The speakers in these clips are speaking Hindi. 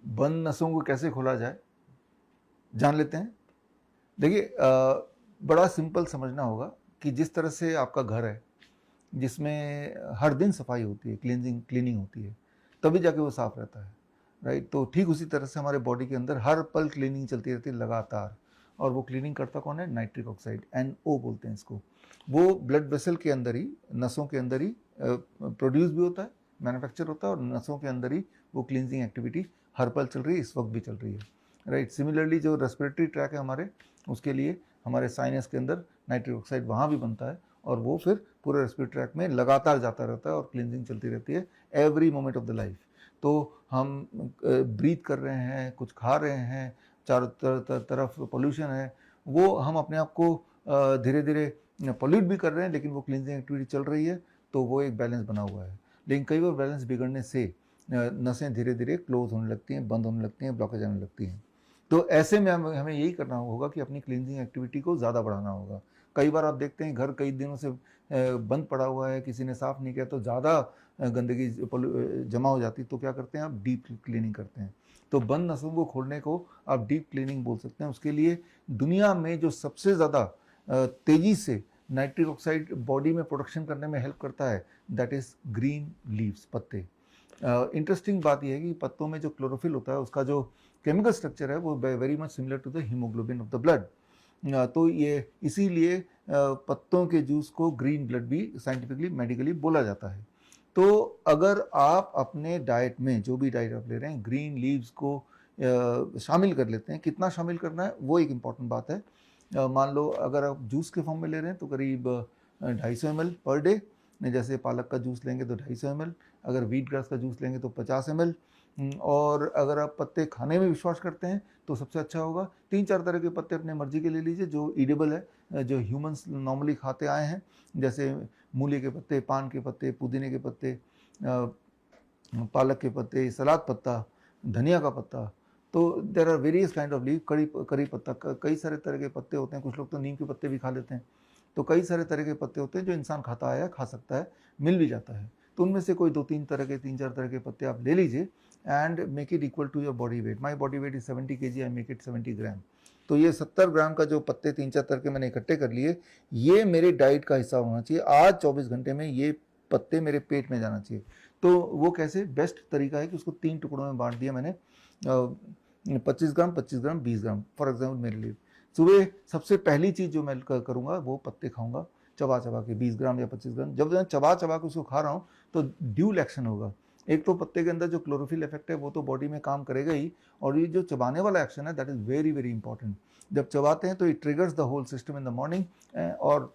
बंद नसों को कैसे खोला जाए, जान लेते हैं। देखिए, बड़ा सिंपल समझना होगा कि जिस तरह से आपका घर है, जिसमें हर दिन सफाई होती है, क्लीनिंग होती है, तभी जाके वो साफ रहता है, राइट। तो ठीक उसी तरह से हमारे बॉडी के अंदर हर पल क्लीनिंग चलती रहती है लगातार। और वो क्लीनिंग करता कौन है? नाइट्रिक ऑक्साइड, NO बोलते हैं इसको। वो ब्लड वेसल के अंदर ही, नसों के अंदर ही प्रोड्यूस भी होता है, मैन्युफैक्चर होता है, और नसों के अंदर ही वो क्लींजिंग एक्टिविटी हर पल चल रही है, इस वक्त भी चल रही है, राइट। सिमिलरली जो रेस्पिरेटरी ट्रैक है हमारे, उसके लिए हमारे साइनस के अंदर नाइट्रिक ऑक्साइड वहाँ भी बनता है, और वो फिर पूरे रेस्पिरेटरी ट्रैक में लगातार जाता रहता है और क्लींजिंग चलती रहती है every moment of the life. तो हम ब्रीथ कर रहे हैं, कुछ खा रहे हैं, चारों तरफ पोल्यूशन है, वो हम अपने आप को धीरे धीरे पॉल्यूट भी कर रहे हैं, लेकिन वो क्लींजिंग एक्टिविटी चल रही है, तो वो एक बैलेंस बना हुआ है। लेकिन कई बार बैलेंस बिगड़ने से नसें धीरे धीरे क्लोज होने लगती हैं, बंद होने लगती हैं, ब्लॉकेज आने लगती हैं। तो ऐसे में हमें यही करना होगा कि अपनी क्लींजिंग एक्टिविटी को ज़्यादा बढ़ाना होगा। कई बार आप देखते हैं घर कई दिनों से बंद पड़ा हुआ है, किसी ने साफ़ नहीं किया, तो ज़्यादा गंदगी जमा हो जाती है, तो क्या करते हैं आप? डीप क्लीनिंग करते हैं। तो बंद नसों को खोलने को आप डीप क्लीनिंग बोल सकते हैं। उसके लिए दुनिया में जो सबसे ज़्यादा तेज़ी से नाइट्रिक ऑक्साइड बॉडी में प्रोडक्शन करने में हेल्प करता है, दैट इज़ ग्रीन लीव्स, पत्ते। इंटरेस्टिंग बात यह है कि पत्तों में जो क्लोरोफिल होता है, उसका जो केमिकल स्ट्रक्चर है वो very much similar to the haemoglobin of the blood. तो ये इसीलिए पत्तों के जूस को ग्रीन ब्लड भी साइंटिफिकली मेडिकली बोला जाता है। तो अगर आप अपने डाइट में, जो भी डाइट आप ले रहे हैं, ग्रीन लीव्स को शामिल कर लेते हैं, कितना शामिल करना है वो एक इम्पॉर्टेंट बात है। मान लो अगर आप जूस के फॉर्म में ले रहे हैं तो करीब 250 ml पर डे। जैसे पालक का जूस लेंगे तो 250 ml, अगर वीट ग्रास का जूस लेंगे तो 50 ml। और अगर आप पत्ते खाने में विश्वास करते हैं तो सबसे अच्छा होगा 3-4 तरह के पत्ते अपने मर्जी के ले लीजिए, जो ईडेबल है, जो ह्यूमंस नॉर्मली खाते आए हैं, जैसे मूली के पत्ते, पान के पत्ते, पुदीने के पत्ते, पालक के पत्ते, सलाद पत्ता, धनिया का पत्ता। तो there are various kind of leave, कड़ी पत्ता, कई सारे तरह के पत्ते होते हैं। कुछ लोग तो नीम के पत्ते भी खा लेते हैं। तो कई सारे तरह के पत्ते होते हैं जो इंसान खाता है या खा सकता है, मिल भी जाता है। तो उनमें से कोई 2-3 तरह के, 3-4 तरह के पत्ते आप ले लीजिए and make it equal to your body weight. My body weight is 70 kg, I make it 70 gram. तो ये 70 ग्राम का जो पत्ते 3-4 तरह के मैंने इकट्ठे कर लिए, ये मेरे डाइट का हिस्सा होना चाहिए। आज 24 घंटे में ये पत्ते मेरे पेट में जाना चाहिए। तो वो कैसे? बेस्ट तरीका है कि उसको 3 टुकड़ों में बांट दिया मैंने, 25 ग्राम, 25 ग्राम, 20 ग्राम, फॉर एग्जाम्पल मेरे लिए। सुबह सबसे पहली चीज़ जो मैं करूँगा वो पत्ते खाऊंगा, चबा चबा के 20 ग्राम या 25 ग्राम। जब मैं चबा चबा के उसको खा रहा हूँ तो ड्यूल एक्शन होगा। एक तो पत्ते के अंदर जो क्लोरोफिल इफेक्ट है वो तो बॉडी में काम करेगा ही, और ये जो चबाने वाला एक्शन है that is very very important. जब चबाते हैं तो it triggers the whole system in the morning, और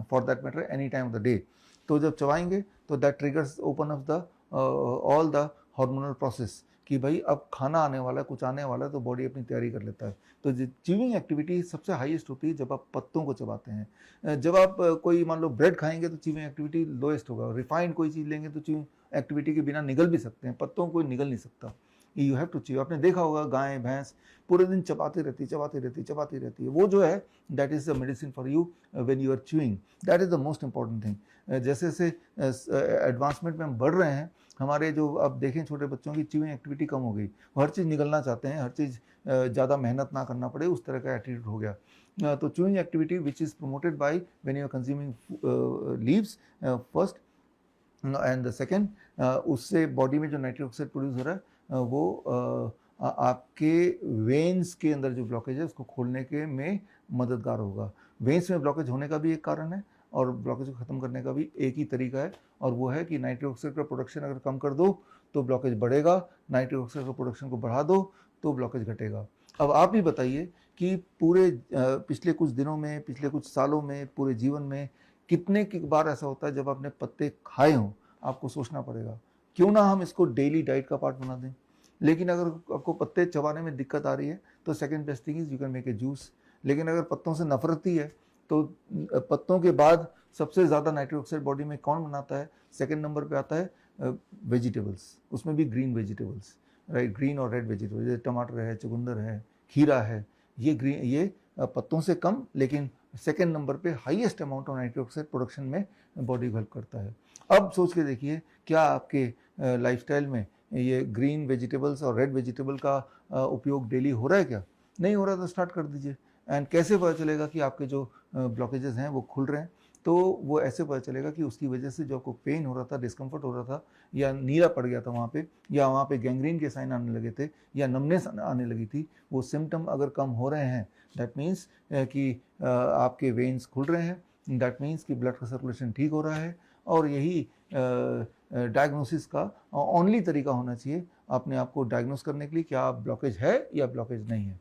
for that matter any time of the day. तो जब चबाएंगे तो that triggers open up the all the hormonal process, कि भाई अब खाना आने वाला है, कुछ आने वाला है, तो बॉडी अपनी तैयारी कर लेता है। तो च्यूइंग एक्टिविटी सबसे हाईएस्ट होती है जब आप पत्तों को चबाते हैं। जब आप कोई मान लो ब्रेड खाएंगे तो च्यूइंग एक्टिविटी लोएस्ट होगा। रिफाइंड कोई चीज़ लेंगे तो च्यूइंग एक्टिविटी के बिना निगल भी सकते हैं, पत्तों को निगल नहीं सकता। You have to chew. आपने देखा होगा गाय भैंस पूरे दिन चबाती रहती, चबाती रहती, चबाती रहती है। वो जो है that is the medicine for you when you are chewing. That is the most important thing. जैसे जैसे एडवांसमेंट में हम बढ़ रहे हैं, हमारे जो अब देखें छोटे बच्चों की च्यूइंग एक्टिविटी कम हो गई। वो हर चीज़ निगलना चाहते हैं, हर चीज़ ज़्यादा मेहनत ना करना पड़े, उस तरह का एटीट्यूड हो गया। तो chewing activity which is promoted by when you are consuming leaves first, and the second, उससे बॉडी में जो नाइट्रिक ऑक्साइड प्रोड्यूस हो रहा है वो आपके वेन्स के अंदर जो ब्लॉकेज है उसको खोलने के में मददगार होगा। वेन्स में ब्लॉकेज होने का भी एक कारण है, और ब्लॉकेज को ख़त्म करने का भी एक ही तरीका है, और वो है कि नाइट्रिक ऑक्साइड का प्रोडक्शन अगर कम कर दो तो ब्लॉकेज बढ़ेगा, नाइट्रिक ऑक्साइड का प्रोडक्शन को बढ़ा दो तो ब्लॉकेज घटेगा। अब आप ही बताइए कि पूरे पिछले कुछ दिनों में, पिछले कुछ सालों में, पूरे जीवन में कितने की बार ऐसा होता है जब आपने पत्ते खाए हों? आपको सोचना पड़ेगा। क्यों ना हम इसको डेली डाइट का पार्ट बना दें। लेकिन अगर आपको पत्ते चबाने में दिक्कत आ रही है तो second best thing is you can make a juice. लेकिन अगर पत्तों से नफरत ही है तो पत्तों के बाद सबसे ज़्यादा नाइट्रिक ऑक्साइड बॉडी में कौन बनाता है? सेकंड नंबर पे आता है वेजिटेबल्स, उसमें भी ग्रीन वेजिटेबल्स, राइट, ग्रीन और रेड वेजिटेबल्स, जैसे टमाटर है, चुकंदर है, खीरा है। ये पत्तों से कम, लेकिन सेकेंड नंबर पे highest amount of nitric oxide production में बॉडी हेल्प करता है। अब सोच के देखिए क्या आपके लाइफस्टाइल में ये ग्रीन वेजिटेबल्स और रेड वेजिटेबल का उपयोग डेली हो रहा है क्या? नहीं हो रहा तो स्टार्ट कर दीजिए। एंड कैसे पता चलेगा कि आपके जो ब्लॉकेजेस हैं वो खुल रहे हैं? तो वो ऐसे पता चलेगा कि उसकी वजह से जो आपको पेन हो रहा था, डिस्कम्फर्ट हो रहा था, या नीला पड़ गया था वहाँ पे, या वहाँ पे गैंग्रीन के साइन आने लगे थे, या नमनेस आने लगी थी, वो सिम्टम अगर कम हो रहे हैं, दैट मीन्स कि आपके वेन्स खुल रहे हैं, दैट मीन्स कि ब्लड का सर्कुलेशन ठीक हो रहा है। और यही डायग्नोसिस का ओनली तरीका होना चाहिए अपने आप को डायग्नोस करने के लिए, क्या ब्लॉकेज है या ब्लॉकेज नहीं है।